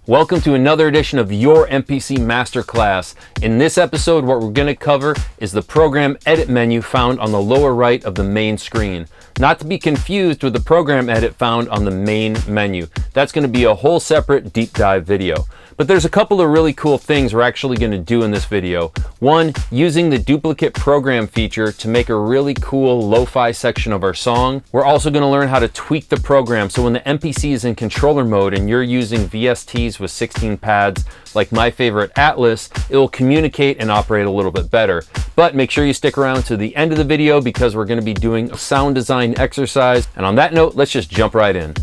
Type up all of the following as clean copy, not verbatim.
Welcome to another edition of your MPC Masterclass. In this episode, what we're going to cover is the program edit menu found on the lower right of the main screen. Not to be confused with the program edit found on the main menu. That's going to be a whole separate deep dive video. But there's a couple of really cool things we're actually going to do in this video. One, using the duplicate program feature to make a really cool lo-fi section of our song. We're also going to learn how to tweak the program so when the MPC is in controller mode and you're using VSTs with 16 pads like my favorite Atlas, it will communicate and operate a little bit better. But make sure you stick around to the end of the video because we're going to be doing a sound design exercise. And on that note, let's just jump right in.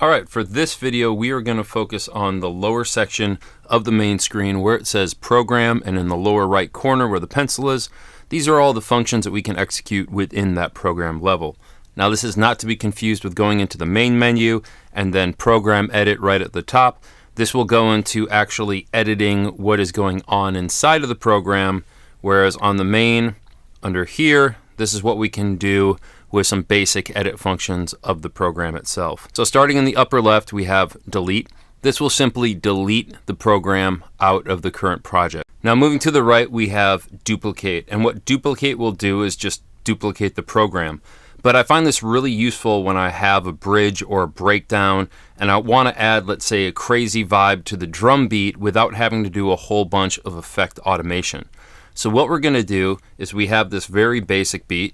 All right, for this video, we are going to focus on the lower section of the main screen where it says program, and in the lower right corner where the pencil is, these are all the functions that we can execute within that program level. Now, this is not to be confused with going into the main menu and then program edit right at the top. This will go into actually editing what is going on inside of the program, whereas on the main, under here, this is what we can do with some basic edit functions of the program itself. So starting in the upper left, we have delete. This will simply delete the program out of the current project. Now moving to the right, we have duplicate. And what duplicate will do is just duplicate the program. But I find this really useful when I have a bridge or a breakdown and I want to add, let's say, a crazy vibe to the drum beat without having to do a whole bunch of effect automation. So what we're going to do is we have this very basic beat.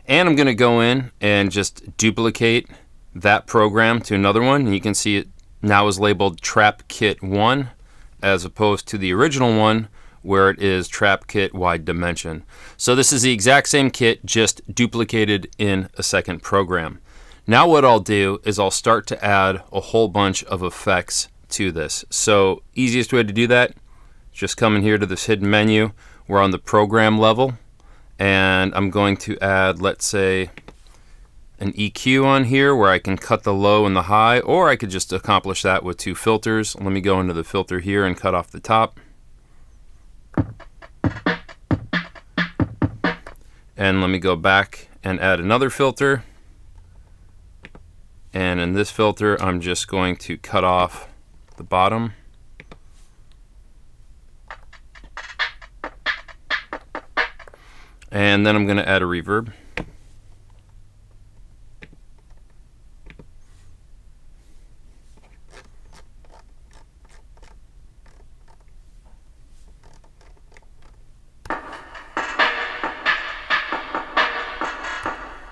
And I'm going to go in and just duplicate that program to another one. And you can see it now is labeled Trap Kit 1 as opposed to the original one where it is Trap Kit Wide Dimension. So this is the exact same kit, just duplicated in a second program. Now what I'll do is I'll start to add a whole bunch of effects to this. So easiest way to do that, just come in here to this hidden menu. We're on the program level. And I'm going to add, let's say, an EQ on here where I can cut the low and the high, or I could just accomplish that with two filters. Let me go into the filter here and cut off the top. And let me go back and add another filter. And in this filter, I'm just going to cut off the bottom. And then I'm going to add a reverb.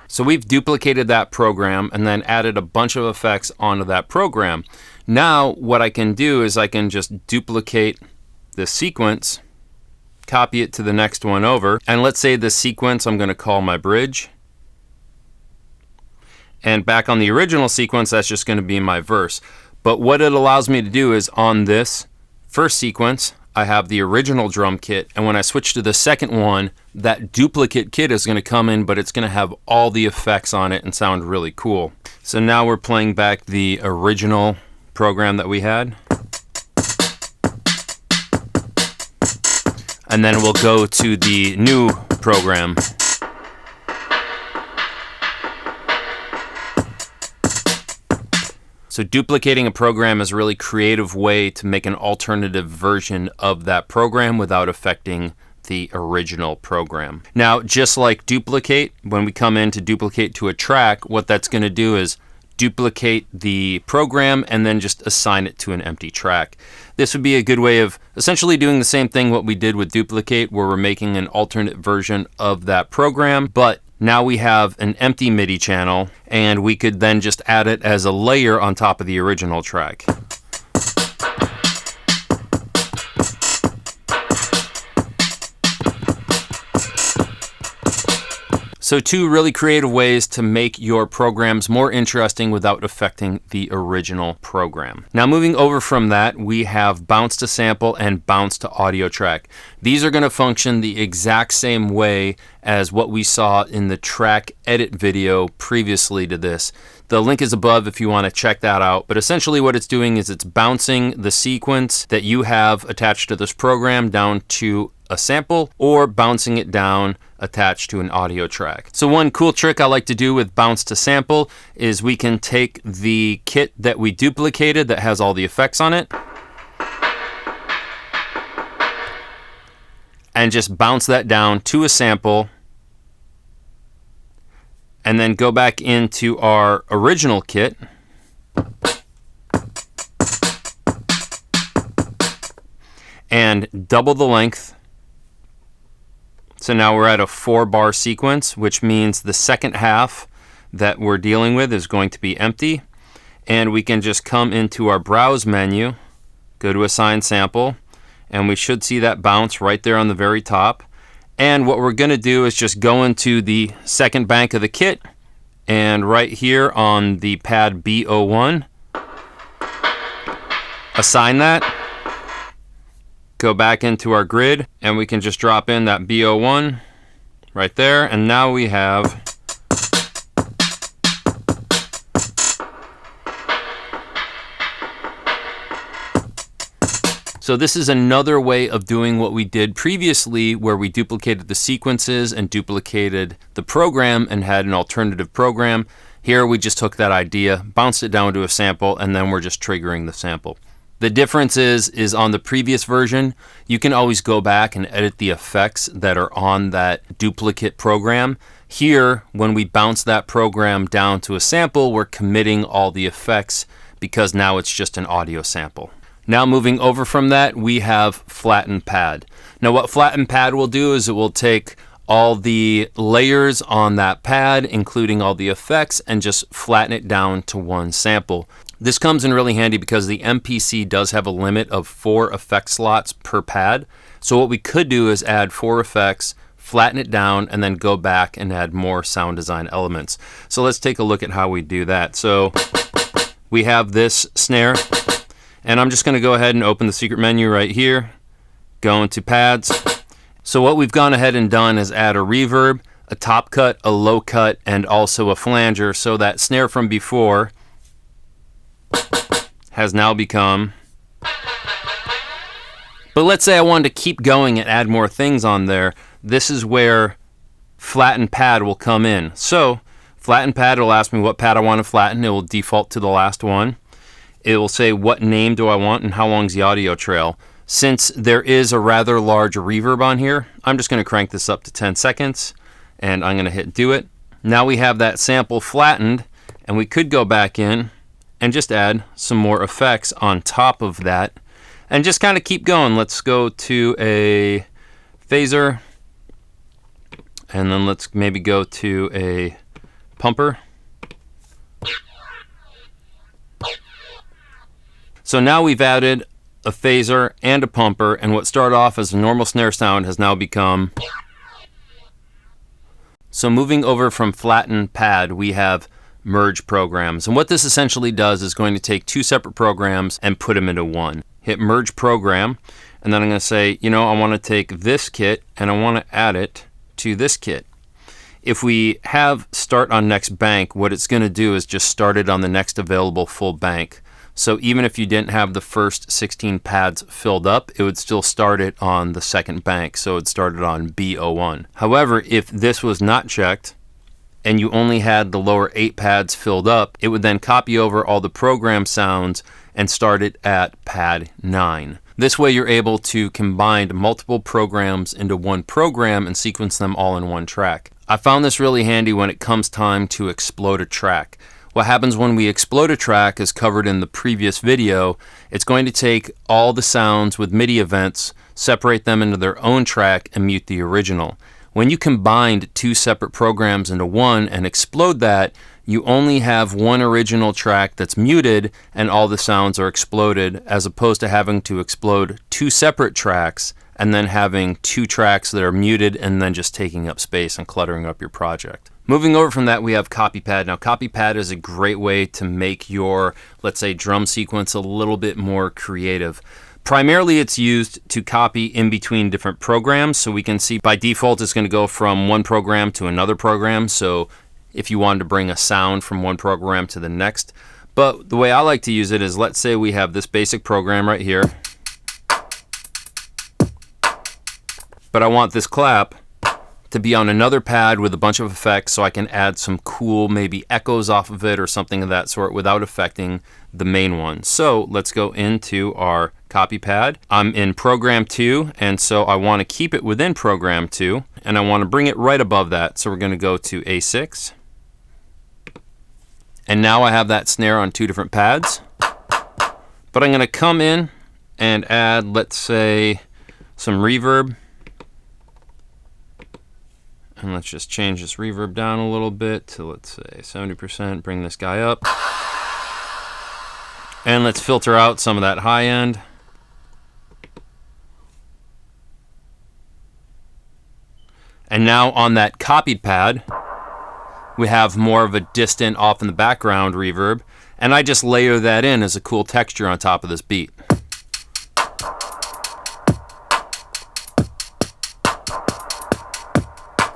So we've duplicated that program and then added a bunch of effects onto that program. Now what I can do is I can just duplicate this sequence, copy it to the next one over, and let's say the sequence I'm going to call my bridge. And back on the original sequence, that's just going to be my verse. But what it allows me to do is on this first sequence, I have the original drum kit, and when I switch to the second one, that duplicate kit is going to come in, but it's going to have all the effects on it and sound really cool. So now we're playing back the original program that we had. And then we'll go to the new program. So duplicating a program is a really creative way to make an alternative version of that program without affecting the original program. Now, just like duplicate, when we come in to duplicate to a track, what that's going to do is duplicate the program and then just assign it to an empty track. This would be a good way of essentially doing the same thing what we did with duplicate, where we're making an alternate version of that program, but now we have an empty MIDI channel and we could then just add it as a layer on top of the original track. So two really creative ways to make your programs more interesting without affecting the original program. Now moving over from that, we have bounce to sample and bounce to audio track. These are going to function the exact same way as what we saw in the track edit video previously to this. The link is above if you want to check that out. But essentially what it's doing is it's bouncing the sequence that you have attached to this program down to a sample, or bouncing it down attached to an audio track. So one cool trick I like to do with bounce to sample is we can take the kit that we duplicated that has all the effects on it and just bounce that down to a sample, and then go back into our original kit and double the length. So now we're at a 4-bar sequence, which means the second half that we're dealing with is going to be empty. And we can just come into our browse menu, go to assign sample, and we should see that bounce right there on the very top. And what we're going to do is just go into the second bank of the kit, and right here on the pad B01, assign that, go back into our grid, and we can just drop in that B01 right there, and now we have So this is another way of doing what we did previously, where we duplicated the sequences and duplicated the program and had an alternative program. Here we just took that idea, bounced it down to a sample, and then we're just triggering the sample. The difference is on the previous version, you can always go back and edit the effects that are on that duplicate program. Here, when we bounce that program down to a sample, we're committing all the effects because now it's just an audio sample. Now moving over from that, we have Flatten Pad. Now what Flatten Pad will do is it will take all the layers on that pad, including all the effects, and just flatten it down to one sample. This comes in really handy because the MPC does have a limit of 4 effect slots per pad. So what we could do is add 4 effects, flatten it down, and then go back and add more sound design elements. So let's take a look at how we do that. So we have this snare. And I'm just going to go ahead and open the secret menu right here, go into pads. So what we've gone ahead and done is add a reverb, a top cut, a low cut, and also a flanger. So that snare from before has now become. But let's say I wanted to keep going and add more things on there. This is where Flatten Pad will come in. So Flatten Pad will ask me what pad I want to flatten. It will default to the last one. It will say what name do I want and how long is the audio trail. Since there is a rather large reverb on here, I'm just going to crank this up to 10 seconds and I'm going to hit do it. Now we have that sample flattened, and we could go back in and just add some more effects on top of that and just kind of keep going. Let's go to a phaser, and then let's maybe go to a pumper. So now we've added a phaser and a pumper, and what started off as a normal snare sound has now become. So moving over from Flatten Pad, we have merge programs. And what this essentially does is going to take 2 separate programs and put them into one. Hit merge program, and then I'm going to say, I want to take this kit and I want to add it to this kit. If we have start on next bank, what it's going to do is just start it on the next available full bank. So even if you didn't have the first 16 pads filled up, it would still start it on the second bank. So it started on B01. However, if this was not checked and you only had the lower 8 pads filled up, it would then copy over all the program sounds and start it at pad 9. This way you're able to combine multiple programs into one program and sequence them all in one track. I found this really handy when it comes time to explode a track. What happens when we explode a track is covered in the previous video. It's going to take all the sounds with MIDI events, separate them into their own track, and mute the original. When you combined 2 separate programs into one and explode that, you only have one original track that's muted and all the sounds are exploded, as opposed to having to explode 2 separate tracks and then having 2 tracks that are muted and then just taking up space and cluttering up your project. Moving over from that, we have Copy Pad. Now, Copy Pad is a great way to make your, let's say, drum sequence a little bit more creative. Primarily, it's used to copy in between different programs. So we can see by default, it's going to go from one program to another program. So if you wanted to bring a sound from one program to the next. But the way I like to use it is, let's say we have this basic program right here, but I want this clap to be on another pad with a bunch of effects so I can add some cool maybe echoes off of it or something of that sort without affecting the main one. So let's go into our copy pad. I'm in program 2, and so I want to keep it within program 2, and I want to bring it right above that. So we're going to go to A6. And now I have that snare on 2 different pads. But I'm going to come in and add, let's say, some reverb. And let's just change this reverb down a little bit to, let's say, 70%. Bring this guy up. And let's filter out some of that high end. And now on that copied pad, we have more of a distant off in the background reverb. And I just layer that in as a cool texture on top of this beat.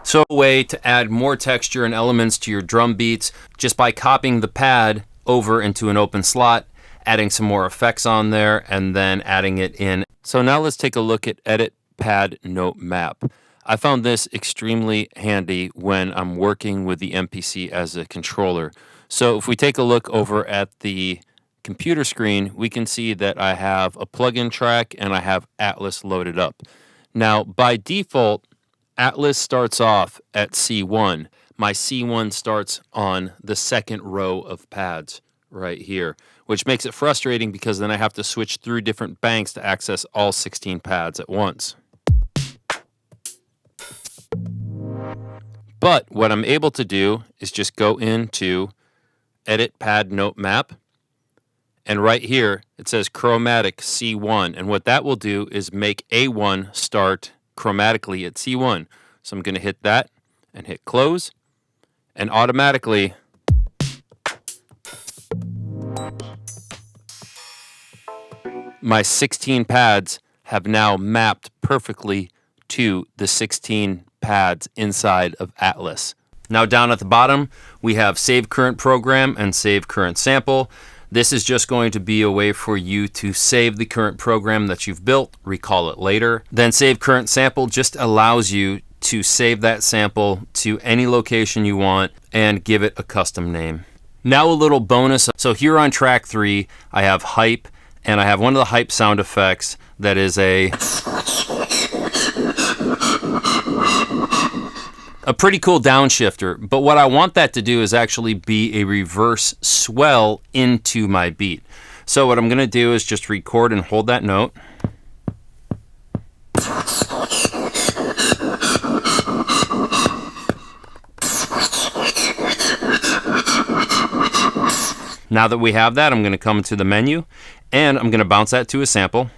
So a way to add more texture and elements to your drum beats just by copying the pad over into an open slot, adding some more effects on there, and then adding it in. So now let's take a look at Edit Pad Note Map. I found this extremely handy when I'm working with the MPC as a controller. So if we take a look over at the computer screen, we can see that I have a plugin track and I have Atlas loaded up. Now, by default, Atlas starts off at C1. My C1 starts on the second row of pads right here, which makes it frustrating because then I have to switch through different banks to access all 16 pads at once. But what I'm able to do is just go into Edit Pad Note Map, and right here it says Chromatic C1, and what that will do is make A1 start chromatically at C1. So I'm going to hit that and hit close, and automatically my 16 pads have now mapped perfectly to the 16 pads inside of Atlas. Now down at the bottom, we have Save Current Program and Save Current Sample. This is just going to be a way for you to save the current program that you've built, recall it later. Then Save Current Sample just allows you to save that sample to any location you want and give it a custom name. Now a little bonus. So here on track 3, I have hype, and I have one of the hype sound effects that is a pretty cool downshifter, but what I want that to do is actually be a reverse swell into my beat. So what I'm going to do is just record and hold that note. Now that we have that, I'm going to come to the menu and I'm going to bounce that to a sample.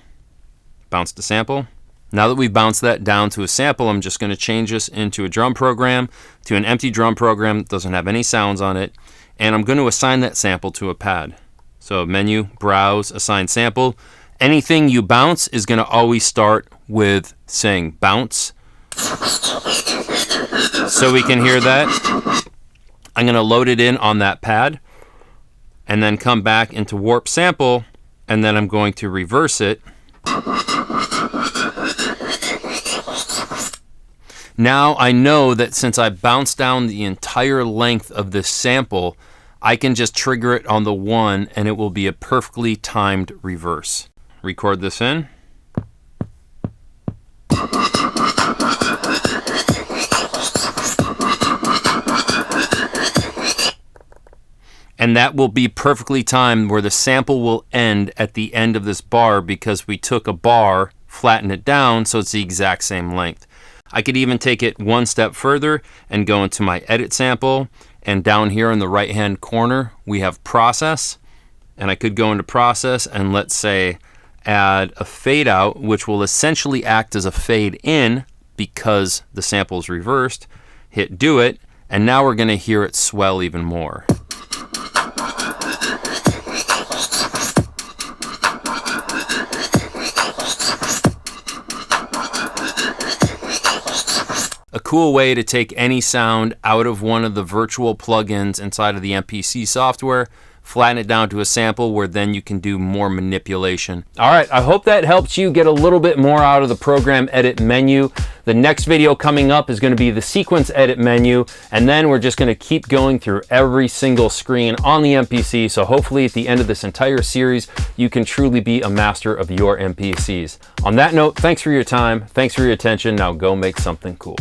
Bounce to sample. Now that we've bounced that down to a sample, I'm just going to change this into a drum program, to an empty drum program that doesn't have any sounds on it, and I'm going to assign that sample to a pad. So menu, browse, assign sample. Anything you bounce is going to always start with saying bounce. So we can hear that. I'm going to load it in on that pad, and then come back into warp sample, and then I'm going to reverse it. Now I know that since I bounced down the entire length of this sample, I can just trigger it on the 1 and it will be a perfectly timed reverse. Record this in. And that will be perfectly timed where the sample will end at the end of this bar because we took a bar, flattened it down so it's the exact same length. I could even take it one step further and go into my edit sample, and down here in the right hand corner we have process, and I could go into process and let's say add a fade out, which will essentially act as a fade in because the sample is reversed. Hit do it, and now we're going to hear it swell even more. A cool way to take any sound out of one of the virtual plugins inside of the MPC software flatten it down to a sample where then you can do more manipulation. All right, I hope that helps you get a little bit more out of the program edit menu. The next video coming up is going to be the sequence edit menu, and then we're just going to keep going through every single screen on the MPC, so hopefully at the end of this entire series, you can truly be a master of your MPCs. On that note, thanks for your time, thanks for your attention, now go make something cool.